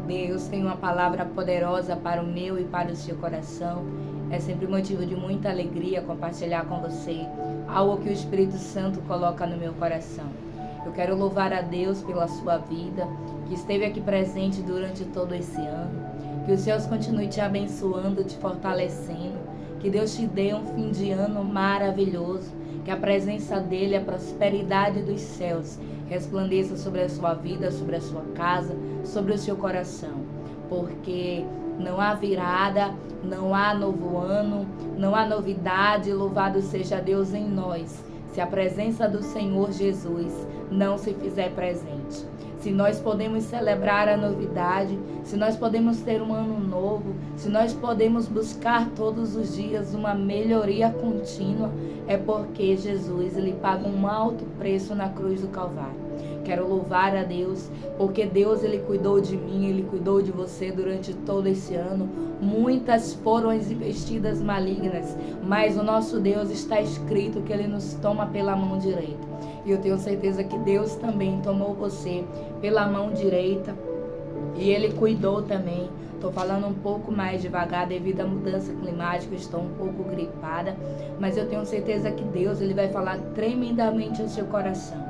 Deus tem uma palavra poderosa para o meu e para o seu coração. É sempre motivo de muita alegria compartilhar com você algo que o Espírito Santo coloca no meu coração. Eu quero louvar a Deus pela sua vida, que esteve aqui presente durante todo esse ano. Que os céus continuem te abençoando, te fortalecendo. Que Deus te dê um fim de ano maravilhoso. Que a presença dele, a prosperidade dos céus, resplandeça sobre a sua vida, sobre a sua casa, sobre o seu coração. Porque não há virada, não há novo ano, não há novidade. Louvado seja Deus em nós, se a presença do Senhor Jesus não se fizer presente. Se nós podemos celebrar a novidade, se nós podemos ter um ano novo, se nós podemos buscar todos os dias uma melhoria contínua, é porque Jesus ele paga um alto preço na cruz do Calvário. Quero louvar a Deus, porque Deus ele cuidou de mim, ele cuidou de você durante todo esse ano. Muitas foram as investidas malignas, mas o nosso Deus está escrito que ele nos toma pela mão direita. E eu tenho certeza que Deus também tomou você pela mão direita e ele cuidou também. Estou falando um pouco mais devagar devido à mudança climática, estou um pouco gripada, mas eu tenho certeza que Deus ele vai falar tremendamente ao seu coração.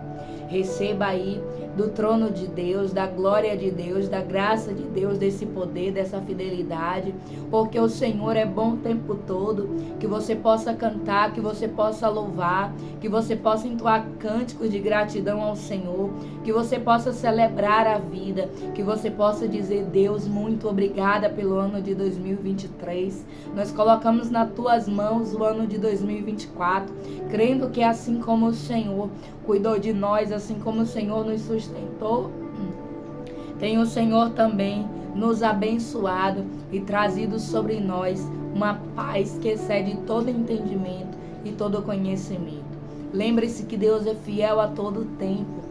Receba aí do trono de Deus, da glória de Deus, da graça de Deus, desse poder, dessa fidelidade, porque o Senhor é bom o tempo todo. Que você possa cantar, que você possa louvar, que você possa entoar cânticos de gratidão ao Senhor, que você possa celebrar a vida, que você possa dizer: Deus, muito obrigada pelo ano de 2023. Nós colocamos nas tuas mãos o ano de 2024, crendo que assim como o Senhor cuidou de nós, assim como o Senhor nos sustentou, tem o Senhor também nos abençoado e trazido sobre nós uma paz que excede todo entendimento e todo conhecimento. Lembre-se que Deus é fiel a todo tempo.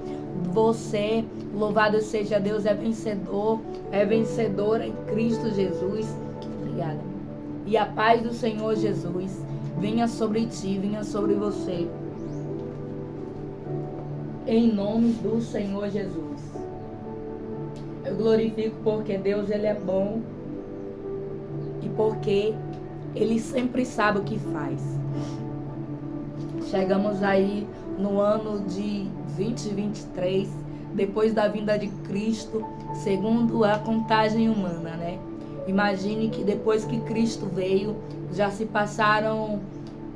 Você, louvado seja Deus, é vencedor, é vencedora em Cristo Jesus. Obrigada. E a paz do Senhor Jesus venha sobre ti, venha sobre você. Em nome do Senhor Jesus. Eu glorifico porque Deus ele é bom e porque ele sempre sabe o que faz. Chegamos aí no ano de 2023, depois da vinda de Cristo, segundo a contagem humana, né? Imagine que depois que Cristo veio, já se passaram,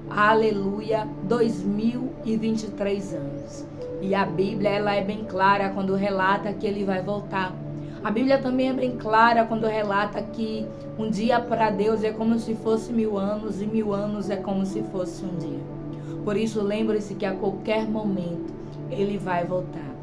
aleluia, 2023 anos. E a Bíblia ela é bem clara quando relata que ele vai voltar. A Bíblia também é bem clara quando relata que um dia para Deus é como se fosse 1000 anos e 1000 anos é como se fosse um dia. Por isso lembre-se que a qualquer momento ele vai voltar.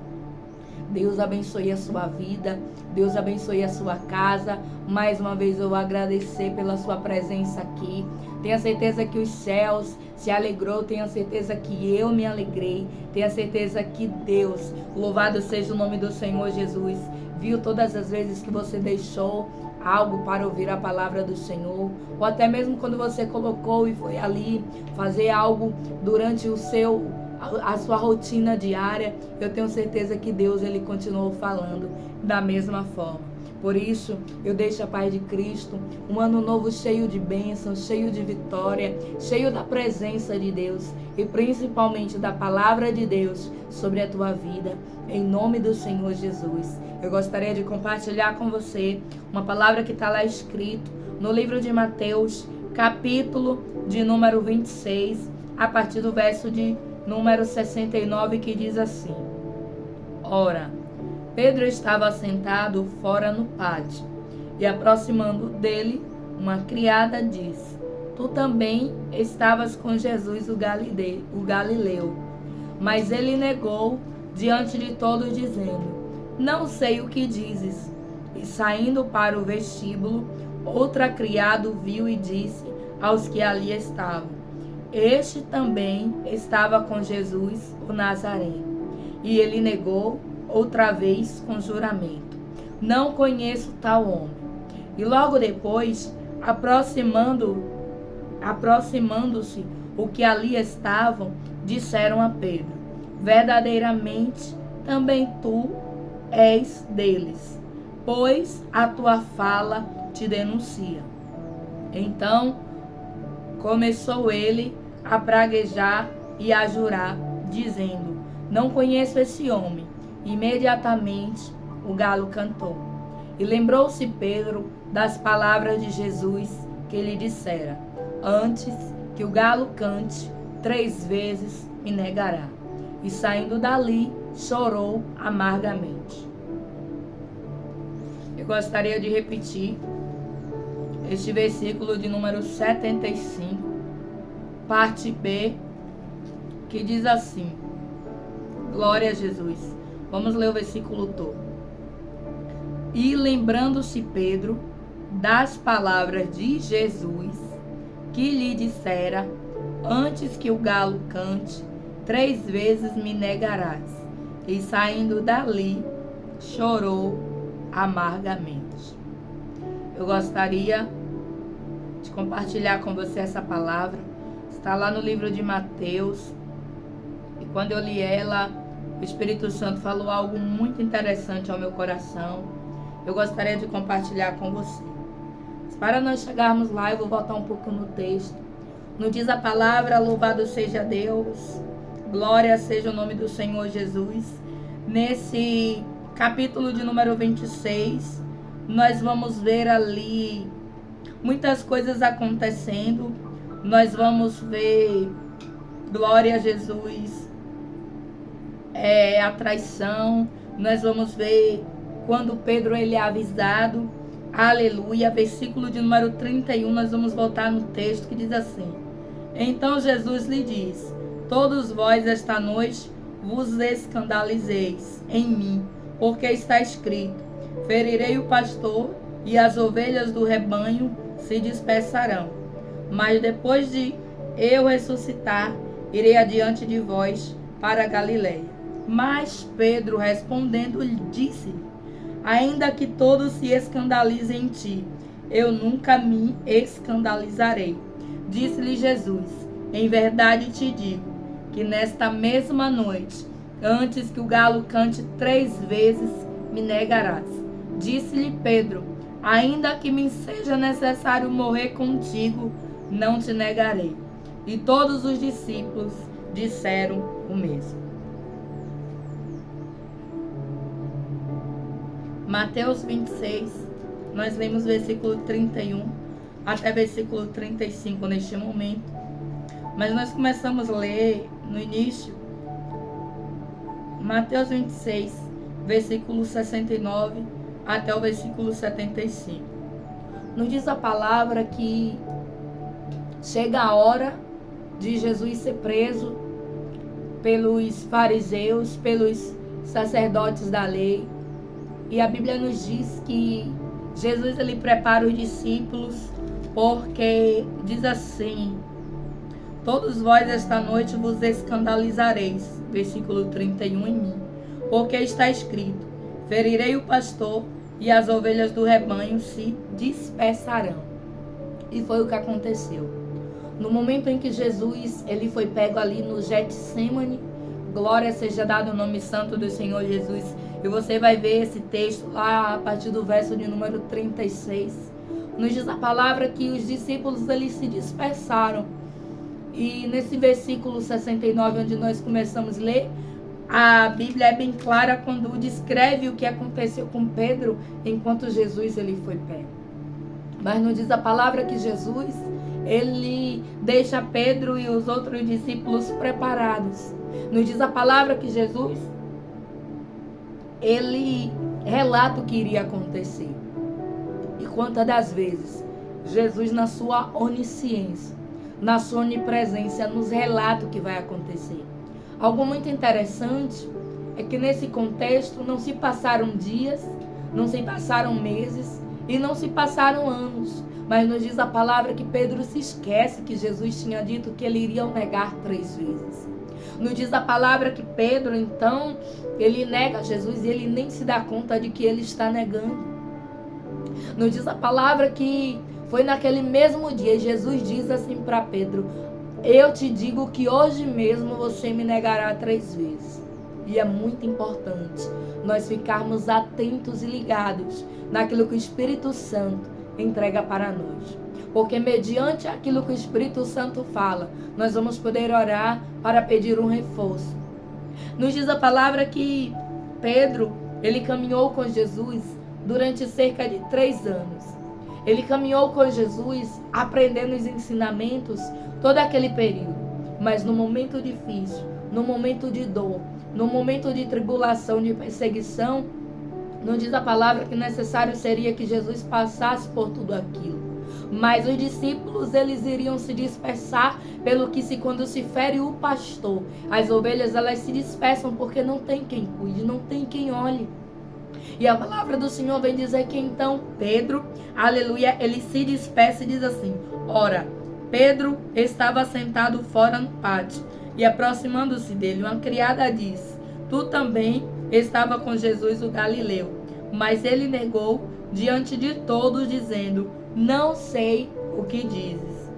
Deus abençoe a sua vida, Deus abençoe a sua casa. Mais uma vez eu vou agradecer pela sua presença aqui. Tenha certeza que os céus se alegrou, tenha certeza que eu me alegrei, tenha certeza que Deus, louvado seja o nome do Senhor Jesus, viu todas as vezes que você deixou algo para ouvir a palavra do Senhor, ou até mesmo quando você colocou e foi ali fazer algo durante a sua rotina diária. Eu tenho certeza que Deus ele continuou falando da mesma forma. Por isso, eu deixo a paz de Cristo, um ano novo cheio de bênçãos, cheio de vitória, cheio da presença de Deus e principalmente da palavra de Deus sobre a tua vida, em nome do Senhor Jesus. Eu gostaria de compartilhar com você uma palavra que está lá escrito no livro de Mateus, capítulo de número 26, a partir do verso de número 69, que diz assim: Ora, Pedro estava sentado fora no pátio, e aproximando dele, uma criada disse: Tu também estavas com Jesus o Galileu. Mas ele negou diante de todos, dizendo: Não sei o que dizes. E saindo para o vestíbulo, outra criada o viu e disse aos que ali estavam: Este também estava com Jesus o Nazareno. E ele negou outra vez com juramento: Não conheço tal homem. E logo depois, aproximando-se o que ali estavam, disseram a Pedro: Verdadeiramente também tu és deles, pois a tua fala te denuncia. Então começou ele a praguejar e a jurar, dizendo: não conheço esse homem. Imediatamente o galo cantou. E lembrou-se Pedro das palavras de Jesus que lhe dissera: antes que o galo cante, 3 vezes me negará. E saindo dali, chorou amargamente. Eu gostaria de repetir este versículo de número 75, parte B, que diz assim: glória a Jesus. Vamos ler o versículo todo. E lembrando-se Pedro das palavras de Jesus, que lhe dissera: antes que o galo cante, 3 vezes me negarás. E saindo dali, chorou amargamente. Eu gostaria de compartilhar com você essa palavra. Está lá no livro de Mateus. E quando eu li ela, o Espírito Santo falou algo muito interessante ao meu coração. Eu gostaria de compartilhar com você. Mas para nós chegarmos lá, eu vou voltar um pouco no texto. Nos diz a palavra: louvado seja Deus, glória seja o nome do Senhor Jesus. Nesse capítulo de número 26, nós vamos ver ali muitas coisas acontecendo. Nós vamos ver, glória a Jesus, a traição. Nós vamos ver quando Pedro ele é avisado. Aleluia. Versículo de número 31, nós vamos voltar no texto que diz assim: então Jesus lhe diz: todos vós esta noite vos escandalizeis em mim, porque está escrito: ferirei o pastor e as ovelhas do rebanho se dispersarão. Mas depois de eu ressuscitar, irei adiante de vós para a Galileia. Mas Pedro respondendo disse-lhe: ainda que todos se escandalizem em ti, eu nunca me escandalizarei. Disse-lhe Jesus: em verdade te digo, que nesta mesma noite, antes que o galo cante 3 vezes, me negarás. Disse-lhe Pedro: ainda que me seja necessário morrer contigo, não te negarei. E todos os discípulos disseram o mesmo. Mateus 26, nós lemos versículo 31 até versículo 35 neste momento. Mas nós começamos a ler no início, Mateus 26, versículo 69 até o versículo 75. Nos diz a palavra que chega a hora de Jesus ser preso pelos fariseus, pelos sacerdotes da lei. E a Bíblia nos diz que Jesus ele prepara os discípulos, porque diz assim: todos vós esta noite vos escandalizareis, versículo 31 em mim, porque está escrito: ferirei o pastor e as ovelhas do rebanho se dispersarão. E foi o que aconteceu. No momento em que Jesus ele foi pego ali no Getsemane, glória seja dada o nome santo do Senhor Jesus. E você vai ver esse texto lá a partir do verso de número 36. Nos diz a palavra que os discípulos eles se dispersaram. E nesse versículo 69, onde nós começamos a ler, a Bíblia é bem clara quando descreve o que aconteceu com Pedro enquanto Jesus ele foi pego. Mas nos diz a palavra que Jesus ele deixa Pedro e os outros discípulos preparados. Nos diz a palavra que Jesus ele relata o que iria acontecer. E quantas das vezes Jesus, na sua onisciência, na sua onipresença, nos relata o que vai acontecer. Algo muito interessante é que nesse contexto não se passaram dias, não se passaram meses e não se passaram anos. Mas nos diz a palavra que Pedro se esquece que Jesus tinha dito que ele iria o negar 3 vezes. Nos diz a palavra que Pedro, então, ele nega Jesus e ele nem se dá conta de que ele está negando. Nos diz a palavra que foi naquele mesmo dia, Jesus diz assim para Pedro: eu te digo que hoje mesmo você me negará 3 vezes. E é muito importante nós ficarmos atentos e ligados naquilo que o Espírito Santo entrega para nós. Porque mediante aquilo que o Espírito Santo fala, nós vamos poder orar para pedir um reforço. Nos diz a palavra que Pedro, ele caminhou com Jesus durante cerca de 3 anos. Ele caminhou com Jesus, aprendendo os ensinamentos todo aquele período. Mas no momento difícil, no momento de dor, no momento de tribulação, de perseguição, não diz a palavra que necessário seria que Jesus passasse por tudo aquilo. Mas os discípulos, eles iriam se dispersar pelo que quando se fere o pastor, as ovelhas, elas se dispersam porque não tem quem cuide, não tem quem olhe. E a palavra do Senhor vem dizer que então Pedro, aleluia, ele se dispersa e diz assim: ora, Pedro estava sentado fora no pátio, e aproximando-se dele, uma criada disse: tu também estava com Jesus o Galileu. Mas ele negou diante de todos, dizendo: não sei o que dizes.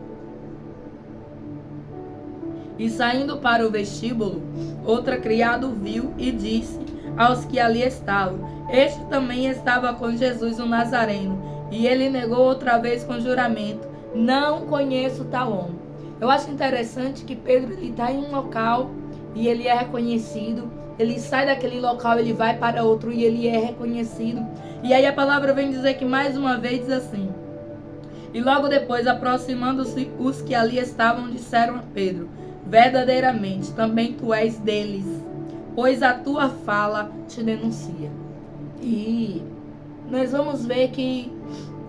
E saindo para o vestíbulo, outra criada o viu e disse aos que ali estavam: este também estava com Jesus o Nazareno. E ele negou outra vez com juramento: não conheço tal homem. Eu acho interessante que Pedro, ele está em um local e ele é reconhecido. Ele sai daquele local, ele vai para outro e ele é reconhecido. E aí a palavra vem dizer que mais uma vez diz assim: e logo depois, aproximando-se os que ali estavam, disseram a Pedro: verdadeiramente, também tu és deles, pois a tua fala te denuncia. E nós vamos ver que,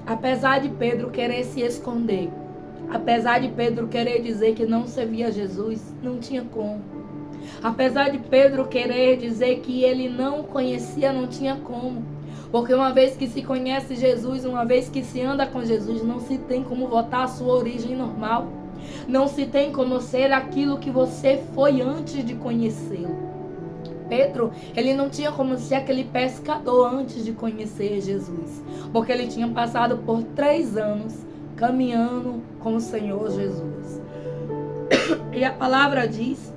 apesar de Pedro querer se esconder, apesar de Pedro querer dizer que não servia a Jesus, não tinha como. Apesar de Pedro querer dizer que ele não conhecia, não tinha como. Porque uma vez que se conhece Jesus, uma vez que se anda com Jesus, não se tem como voltar à sua origem normal. Não se tem como ser aquilo que você foi antes de conhecê-lo. Pedro, ele não tinha como ser aquele pescador antes de conhecer Jesus. Porque ele tinha passado por 3 anos caminhando com o Senhor Jesus. E a palavra diz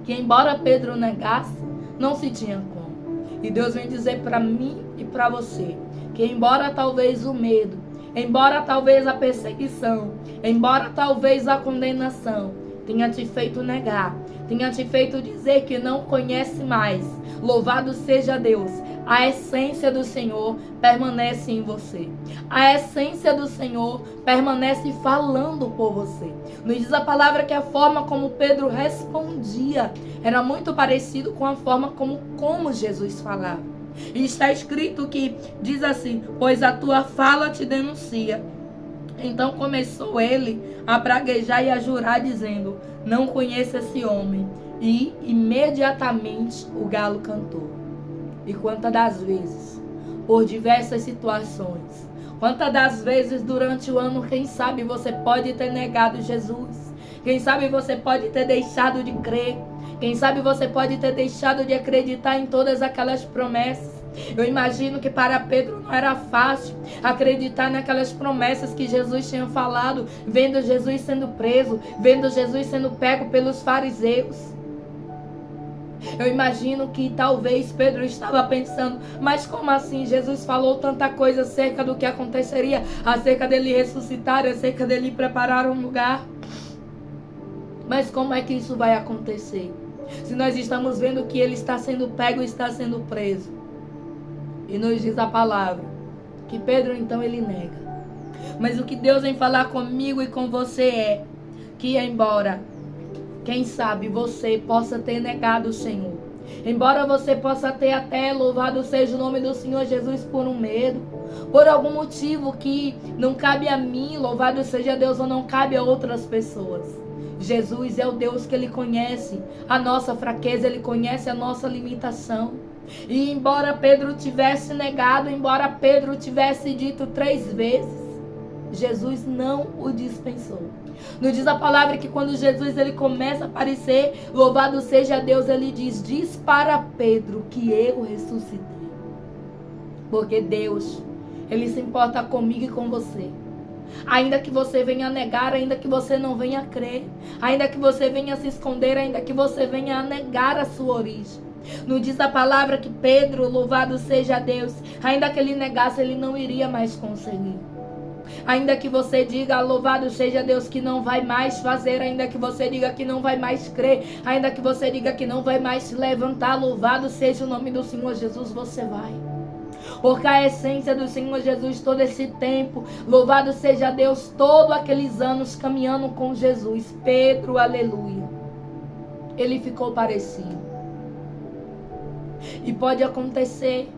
que embora Pedro negasse, não se tinha como. E Deus vem dizer para mim e para você que embora talvez o medo, embora talvez a perseguição, embora talvez a condenação tenha te feito negar, tenha te feito dizer que não conhece mais, louvado seja Deus, a essência do Senhor permanece em você. A essência do Senhor permanece falando por você. Nos diz a palavra que a forma como Pedro respondia era muito parecido com a forma como Jesus falava. E está escrito que diz assim: pois a tua fala te denuncia. Então começou ele a praguejar e a jurar, dizendo: não conheço esse homem. E imediatamente o galo cantou. E quantas das vezes, por diversas situações, quantas das vezes durante o ano, quem sabe você pode ter negado Jesus, quem sabe você pode ter deixado de crer, quem sabe você pode ter deixado de acreditar em todas aquelas promessas. Eu imagino que para Pedro não era fácil acreditar naquelas promessas que Jesus tinha falado, vendo Jesus sendo preso, vendo Jesus sendo pego pelos fariseus. Eu imagino que talvez Pedro estava pensando: mas como assim? Jesus falou tanta coisa acerca do que aconteceria, acerca dele ressuscitar, acerca dele preparar um lugar. Mas como é que isso vai acontecer? Se nós estamos vendo que ele está sendo pego e está sendo preso. E nos diz a palavra que Pedro então ele nega. Mas o que Deus vem falar comigo e com você é que embora, quem sabe, você possa ter negado o Senhor, embora você possa ter até louvado seja o nome do Senhor Jesus por um medo, por algum motivo que não cabe a mim, louvado seja Deus, ou não cabe a outras pessoas. Jesus é o Deus que Ele conhece a nossa fraqueza, Ele conhece a nossa limitação. E embora Pedro tivesse negado, embora Pedro tivesse dito 3 vezes, Jesus não o dispensou. Nos diz a palavra que quando Jesus ele começa a aparecer, louvado seja Deus, ele diz para Pedro que eu ressuscitei. Porque Deus, ele se importa comigo e com você. Ainda que você venha negar, ainda que você não venha crer, ainda que você venha se esconder, ainda que você venha negar a sua origem, Não diz a palavra que Pedro, louvado seja Deus, ainda que ele negasse, ele não iria mais conseguir. Ainda que você diga, louvado seja Deus, que não vai mais fazer, ainda que você diga que não vai mais crer, ainda que você diga que não vai mais se levantar, louvado seja o nome do Senhor Jesus, você vai. Porque a essência do Senhor Jesus, todo esse tempo, louvado seja Deus, todos aqueles anos caminhando com Jesus, Pedro, aleluia, ele ficou parecido. E pode acontecer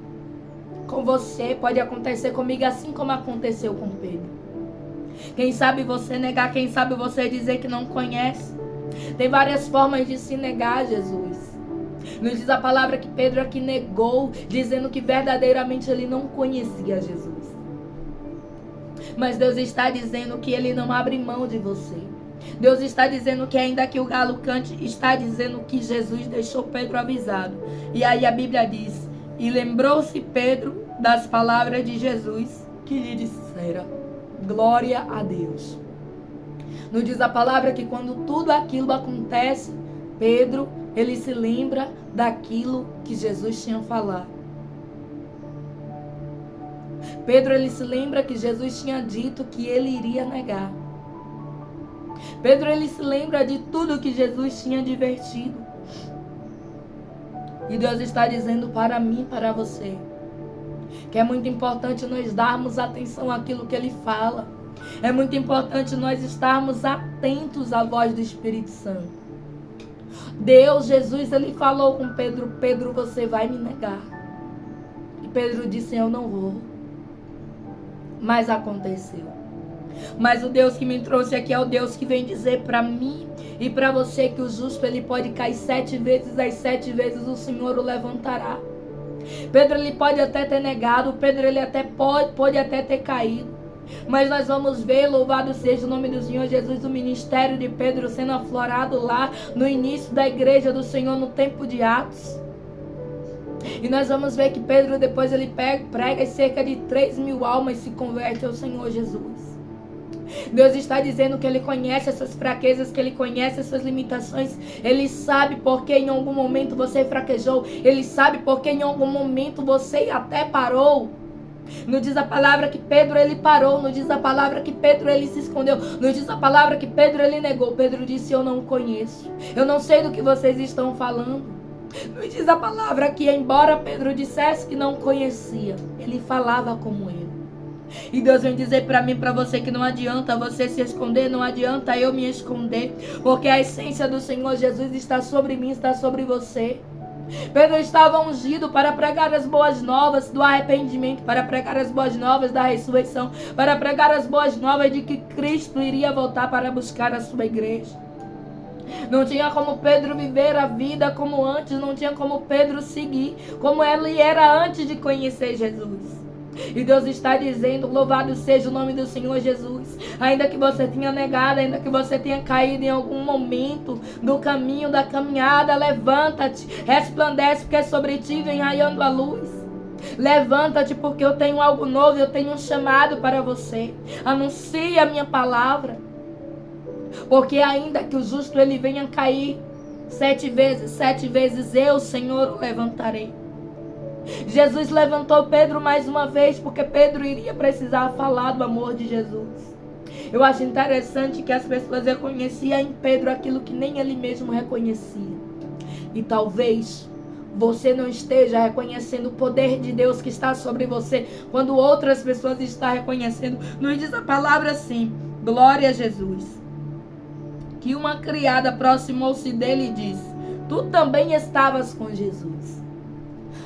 com você, pode acontecer comigo, assim como aconteceu com Pedro. Quem sabe você negar, quem sabe você dizer que não conhece. Tem várias formas de se negar a Jesus. Nos diz a palavra que Pedro aqui negou, dizendo que verdadeiramente ele não conhecia Jesus. Mas Deus está dizendo que ele não abre mão de você. Deus está dizendo que ainda que o galo cante, está dizendo que Jesus deixou Pedro avisado. E aí a Bíblia diz, e lembrou-se Pedro das palavras de Jesus que lhe dissera, glória a Deus. Nos diz a palavra que quando tudo aquilo acontece, Pedro, ele se lembra daquilo que Jesus tinha falado. Pedro, ele se lembra que Jesus tinha dito que ele iria negar. Pedro, ele se lembra de tudo que Jesus tinha advertido. E Deus está dizendo para mim, para você, que é muito importante nós darmos atenção àquilo que Ele fala. É muito importante nós estarmos atentos à voz do Espírito Santo. Deus, Jesus, Ele falou com Pedro, Pedro, você vai me negar. E Pedro disse, eu não vou. Mas aconteceu. Mas o Deus que me trouxe aqui é o Deus que vem dizer para mim e para você que o justo ele pode cair 7 vezes, as 7 vezes o Senhor o levantará. Pedro ele pode até ter negado, Pedro ele até pode até ter caído. Mas nós vamos ver, louvado seja o nome do Senhor Jesus, o ministério de Pedro sendo aflorado lá no início da igreja do Senhor no tempo de Atos. E nós vamos ver que Pedro depois ele prega e cerca de 3.000 almas se convertem ao Senhor Jesus. Deus está dizendo que Ele conhece essas fraquezas, que Ele conhece essas limitações. Ele sabe porque em algum momento você fraquejou. Ele sabe porque em algum momento você até parou. Não diz a palavra que Pedro ele parou. Não diz a palavra que Pedro ele se escondeu. Não diz a palavra que Pedro ele negou. Pedro disse, eu não conheço. Eu não sei do que vocês estão falando. Não diz a palavra que embora Pedro dissesse que não conhecia, ele falava como ele. E Deus vem dizer para mim, para você, que não adianta você se esconder, não adianta eu me esconder, porque a essência do Senhor Jesus está sobre mim, está sobre você. Pedro estava ungido para pregar as boas novas do arrependimento, para pregar as boas novas da ressurreição, para pregar as boas novas de que Cristo iria voltar para buscar a sua igreja. Não tinha como Pedro viver a vida como antes, não tinha como Pedro seguir como ele era antes de conhecer Jesus. E Deus está dizendo, louvado seja o nome do Senhor Jesus. Ainda que você tenha negado, ainda que você tenha caído em algum momento do caminho, da caminhada, levanta-te, resplandece, porque sobre ti vem raiando a luz. Levanta-te, porque eu tenho algo novo, eu tenho um chamado para você. Anuncie a minha palavra. Porque ainda que o justo ele venha cair 7 vezes eu, Senhor, o levantarei. Jesus levantou Pedro mais uma vez, porque Pedro iria precisar falar do amor de Jesus. Eu acho interessante que as pessoas reconheciam em Pedro aquilo que nem ele mesmo reconhecia. E talvez você não esteja reconhecendo o poder de Deus que está sobre você, quando outras pessoas estão reconhecendo. Nos diz a palavra assim, glória a Jesus. Que uma criada aproximou-se dele e disse, tu também estavas com Jesus.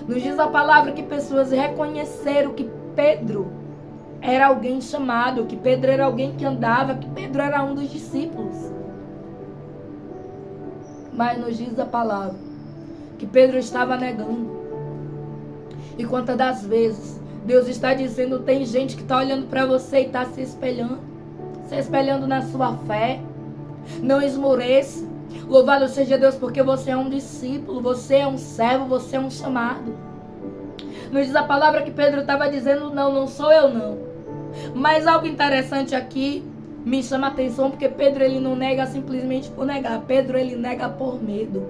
Nos diz a palavra que pessoas reconheceram que Pedro era alguém chamado, que Pedro era alguém que andava, que Pedro era um dos discípulos. Mas nos diz a palavra que Pedro estava negando. E quantas das vezes Deus está dizendo, tem gente que está olhando para você e está se espelhando na sua fé. Não esmoreça. Louvado seja Deus, porque você é um discípulo, você é um servo, você é um chamado. Nos diz a palavra que Pedro estava dizendo, não sou eu não. Mas algo interessante aqui me chama a atenção, porque Pedro ele não nega simplesmente por negar. Pedro ele nega por medo.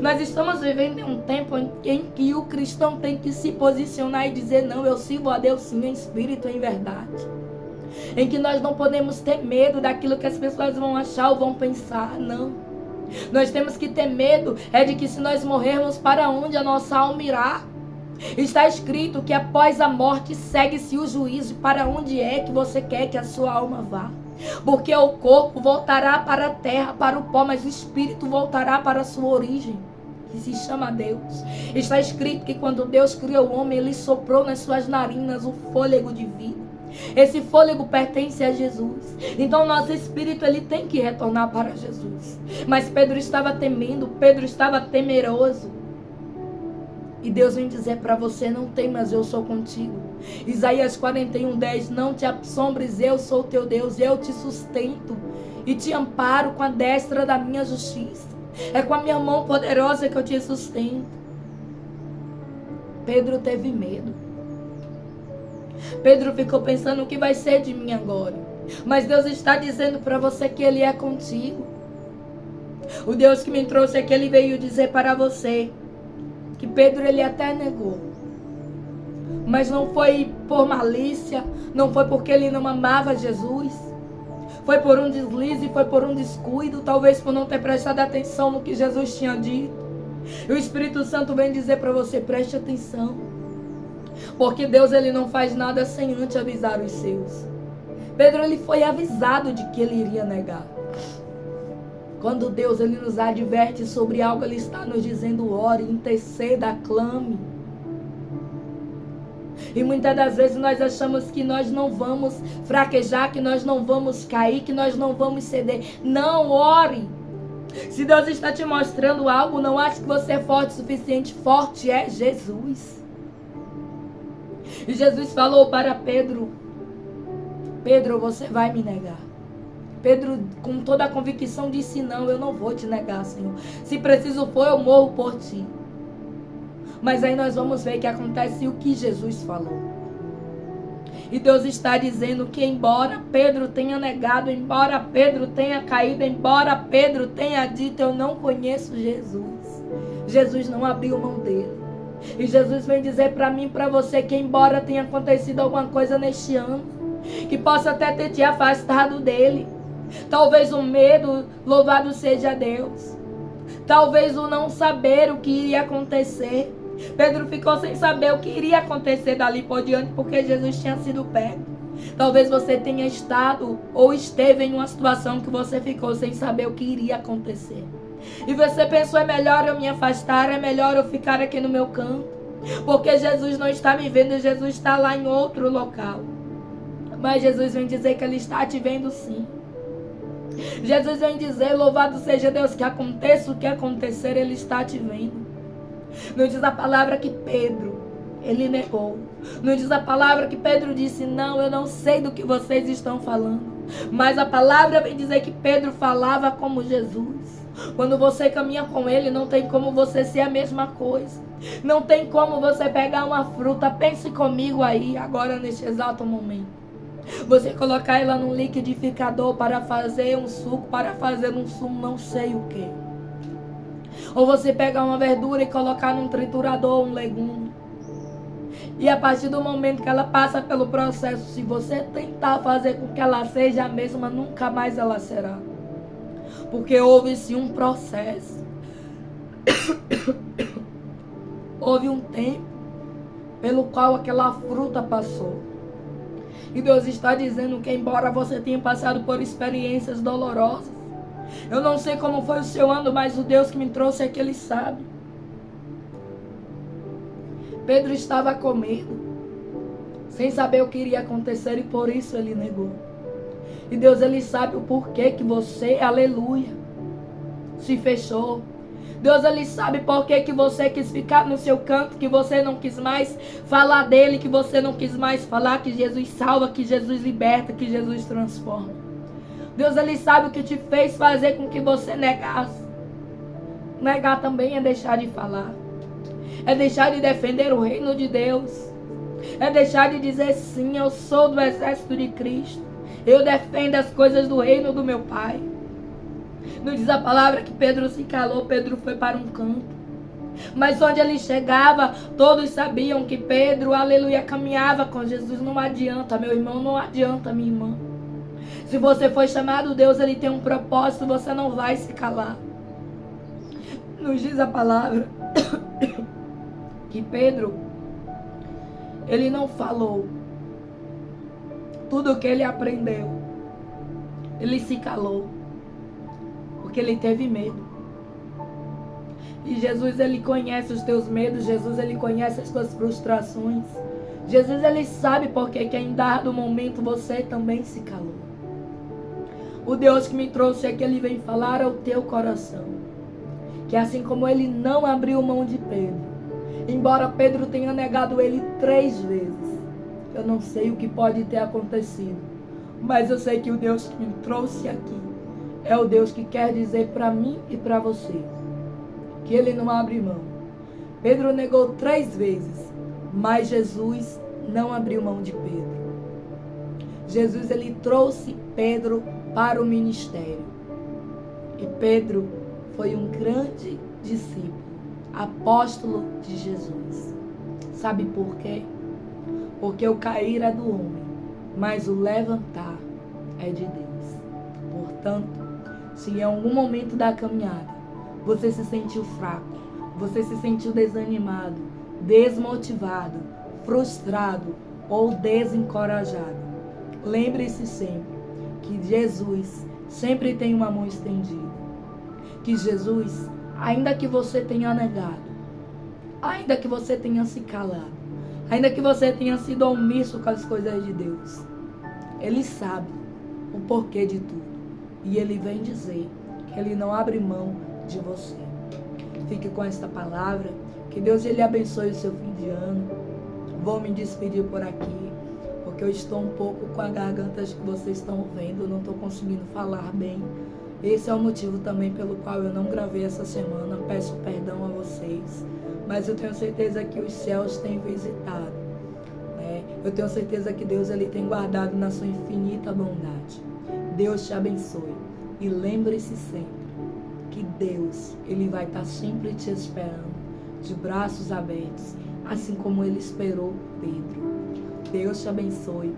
Nós estamos vivendo em um tempo em que o cristão tem que se posicionar e dizer: não, eu sirvo a Deus sim, em espírito e em verdade. Em que nós não podemos ter medo daquilo que as pessoas vão achar ou vão pensar, não. Nós temos que ter medo de que se nós morrermos, para onde a nossa alma irá? Está escrito que após a morte segue-se o juízo. Para onde é que você quer que a sua alma vá? Porque o corpo voltará para a terra, para o pó, mas o espírito voltará para a sua origem, que se chama Deus. Está escrito que quando Deus criou o homem, Ele soprou nas suas narinas o fôlego de vida. Esse fôlego pertence a Jesus. Então nosso espírito, ele tem que retornar para Jesus. Mas Pedro estava temendo, Pedro estava temeroso. E Deus vem dizer para você: não temas, eu sou contigo. Isaías 41:10, não te assombres, eu sou teu Deus, eu te sustento e te amparo com a destra da minha justiça. É com a minha mão poderosa que eu te sustento. Pedro teve medo. Pedro ficou pensando: o que vai ser de mim agora? Mas Deus está dizendo para você que Ele é contigo. O Deus que me trouxe aqui, Ele veio dizer para você que Pedro, ele até negou. Mas não foi por malícia, não foi porque ele não amava Jesus. Foi por um deslize, foi por um descuido, talvez por não ter prestado atenção no que Jesus tinha dito. E o Espírito Santo vem dizer para você: preste atenção. Porque Deus, ele não faz nada sem antes avisar os seus. Pedro, ele foi avisado de que ele iria negar. Quando Deus, ele nos adverte sobre algo, Ele está nos dizendo: ore, interceda, clame. E muitas das vezes nós achamos que nós não vamos fraquejar, que nós não vamos cair, que nós não vamos ceder. Não, ore. Se Deus está te mostrando algo, não ache que você é forte o suficiente. Forte é Jesus. E Jesus falou para Pedro: Pedro, você vai me negar. Pedro, com toda a convicção, disse: não, eu não vou te negar, Senhor. Se preciso for, eu morro por ti. Mas aí nós vamos ver que acontece o que Jesus falou. E Deus está dizendo que embora Pedro tenha negado, embora Pedro tenha caído, embora Pedro tenha dito: eu não conheço Jesus, Jesus não abriu mão dele. E Jesus vem dizer para mim e para você que embora tenha acontecido alguma coisa neste ano, que possa até ter te afastado dele, talvez o medo, louvado seja Deus, talvez o não saber o que iria acontecer. Pedro ficou sem saber o que iria acontecer dali por diante, porque Jesus tinha sido pego. Talvez você tenha estado ou esteve em uma situação que você ficou sem saber o que iria acontecer. E você pensou: é melhor eu me afastar, é melhor eu ficar aqui no meu canto, porque Jesus não está me vendo, Jesus está lá em outro local. Mas Jesus vem dizer que Ele está te vendo sim. Jesus vem dizer: louvado seja Deus, que aconteça o que acontecer, Ele está te vendo. Não diz a palavra que Pedro, ele negou. Não diz a palavra que Pedro disse: não, eu não sei do que vocês estão falando. Mas a palavra vem dizer que Pedro falava como Jesus. Quando você caminha com Ele, não tem como você ser a mesma coisa. Não tem como você pegar uma fruta. Pense comigo aí, agora neste exato momento. Você colocar ela num liquidificador para fazer um suco, para fazer um sumo, não sei o que. Ou você pegar uma verdura e colocar num triturador, um legume. E a partir do momento que ela passa pelo processo, se você tentar fazer com que ela seja a mesma, nunca mais ela será. Porque houve-se um processo. Houve um tempo pelo qual aquela fruta passou. E Deus está dizendo que embora você tenha passado por experiências dolorosas, eu não sei como foi o seu ano, mas o Deus que me trouxe aqui, Ele sabe. Pedro estava com medo, sem saber o que iria acontecer, e por isso ele negou. E Deus, Ele sabe o porquê que você, aleluia, se fechou. Deus, Ele sabe por que você quis ficar no seu canto, que você não quis mais falar dele, que você não quis mais falar que Jesus salva, que Jesus liberta, que Jesus transforma. Deus, Ele sabe o que te fez fazer com que você negasse. Negar também é deixar de falar. É deixar de defender o reino de Deus. É deixar de dizer: sim, eu sou do exército de Cristo. Eu defendo as coisas do reino do meu Pai. Não diz a palavra que Pedro se calou, Pedro foi para um canto. Mas onde ele chegava, todos sabiam que Pedro, aleluia, caminhava com Jesus. Não adianta, meu irmão, não adianta, minha irmã. Se você foi chamado, Deus, ele tem um propósito, você não vai se calar. Nos diz a palavra que Pedro, ele não falou tudo o que ele aprendeu. Ele se calou, porque ele teve medo. E Jesus, ele conhece os teus medos. Jesus, ele conhece as tuas frustrações. Jesus, ele sabe porque que em dado momento você também se calou. O Deus que me trouxe aqui, ele vem falar ao teu coração. Que assim como ele não abriu mão de Pedro, embora Pedro tenha negado ele 3 vezes, eu não sei o que pode ter acontecido, mas eu sei que o Deus que me trouxe aqui é o Deus que quer dizer para mim e para você que ele não abre mão. Pedro negou 3 vezes, mas Jesus não abriu mão de Pedro. Jesus, ele trouxe Pedro para o ministério. E Pedro foi um grande discípulo, apóstolo de Jesus. Sabe por quê? Porque o cair é do homem, mas o levantar é de Deus. Portanto, se em algum momento da caminhada você se sentiu fraco, você se sentiu desanimado, desmotivado, frustrado ou desencorajado, lembre-se sempre que Jesus sempre tem uma mão estendida. Que Jesus, ainda que você tenha negado, ainda que você tenha se calado, ainda que você tenha sido omisso com as coisas de Deus, Ele sabe o porquê de tudo. E Ele vem dizer que Ele não abre mão de você. Fique com esta palavra. Que Deus, Ele abençoe o seu fim de ano. Vou me despedir por aqui, porque eu estou um pouco com a garganta que vocês estão vendo. Não estou conseguindo falar bem. Esse é o motivo também pelo qual eu não gravei essa semana. Peço perdão a vocês. Mas eu tenho certeza que os céus têm visitado, né? Eu tenho certeza que Deus, Ele tem guardado na sua infinita bondade. Deus te abençoe. E lembre-se sempre que Deus, Ele vai estar sempre te esperando, de braços abertos, assim como Ele esperou Pedro. Deus te abençoe.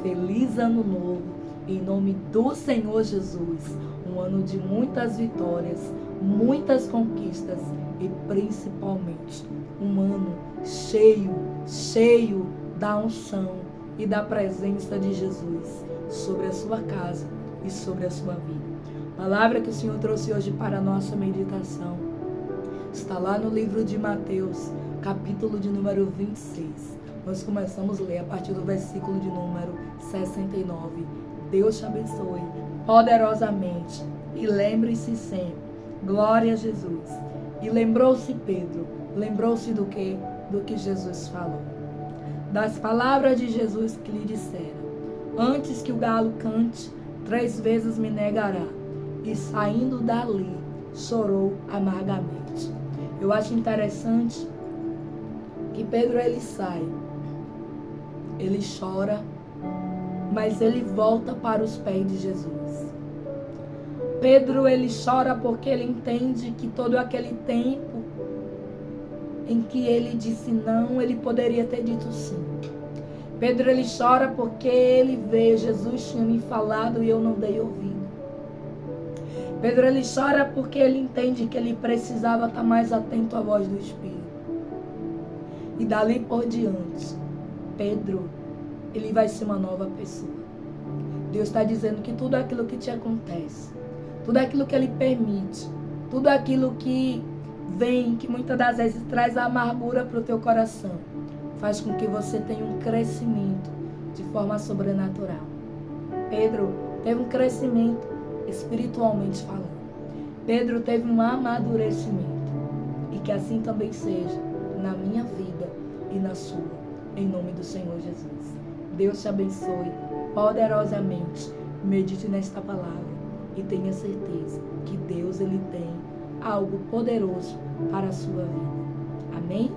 Feliz ano novo, em nome do Senhor Jesus. Um ano de muitas vitórias, muitas conquistas e principalmente um ano cheio da unção e da presença de Jesus sobre a sua casa e sobre a sua vida. A palavra que o Senhor trouxe hoje para a nossa meditação está lá no livro de Mateus, capítulo de número 26. Nós começamos a ler a partir do versículo de número 69. Deus te abençoe poderosamente e lembre-se sempre, glória a Jesus. E lembrou-se Pedro, lembrou-se do que? Do que Jesus falou. Das palavras de Jesus que lhe disseram: antes que o galo cante, 3 vezes me negará. E saindo dali, chorou amargamente. Eu acho interessante que Pedro, ele sai, ele chora, mas ele volta para os pés de Jesus. Pedro, ele chora porque ele entende que todo aquele tempo em que ele disse não, ele poderia ter dito sim. Pedro, ele chora porque ele vê, Jesus tinha me falado e eu não dei ouvido. Pedro, ele chora porque ele entende que ele precisava estar mais atento à voz do Espírito. E dali por diante, Pedro, ele vai ser uma nova pessoa. Deus está dizendo que tudo aquilo que te acontece, tudo aquilo que Ele permite, tudo aquilo que vem, que muitas das vezes traz a amargura para o teu coração, faz com que você tenha um crescimento de forma sobrenatural. Pedro teve um crescimento espiritualmente falando. Pedro teve um amadurecimento. E que assim também seja na minha vida e na sua, em nome do Senhor Jesus. Deus te abençoe poderosamente. Medite nesta palavra e tenha certeza que Deus, Ele tem algo poderoso para a sua vida. Amém?